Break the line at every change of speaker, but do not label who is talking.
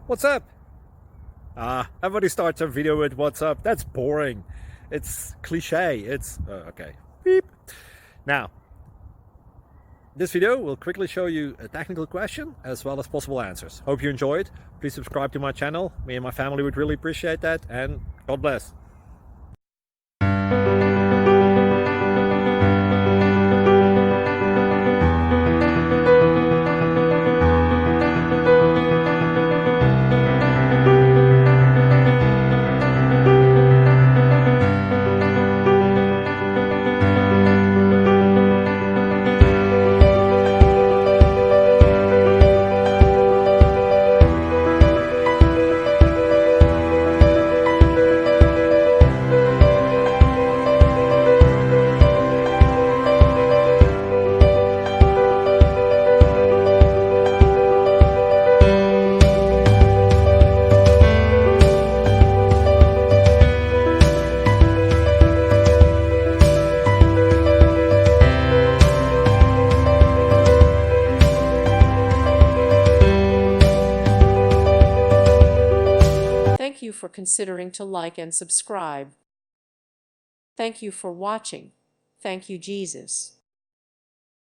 What's up? Everybody starts a video with what's up. That's boring. It's cliche. It's okay. Beep. Now, this video will quickly show you a technical question as well as possible answers. Hope you enjoyed. Please subscribe to my channel. Me and my family would really appreciate that, and God bless.
Thank you for considering to like and subscribe. Thank you for watching. Thank you, Jesus.